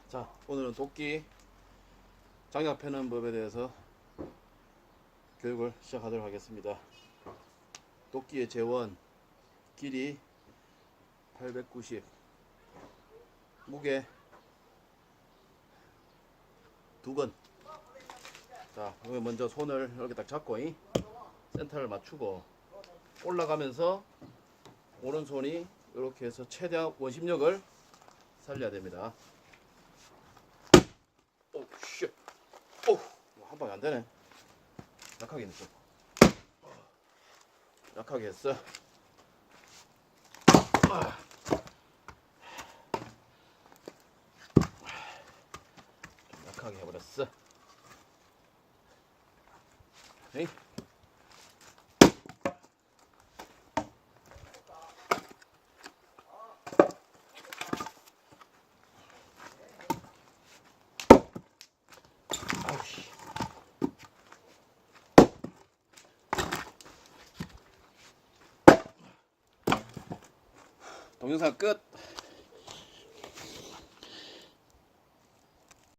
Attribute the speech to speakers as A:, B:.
A: 자, 오늘은 도끼 장작 패는 법에 대해서 교육을 시작하도록 하겠습니다. 도끼의 재원, 길이 890, 무게 2건. 자, 여기 먼저 손을 이렇게 딱 잡고 센터를 맞추고 올라가면서 오른손이 이렇게 해서 최대한 원심력을 살려야 됩니다. 오, 쉣. 오, 한 방에 안 되네. 약하게 했어. 약하게 했어. 좀 약하게 해버렸어. 에이. 아우씨. 동영상 끝.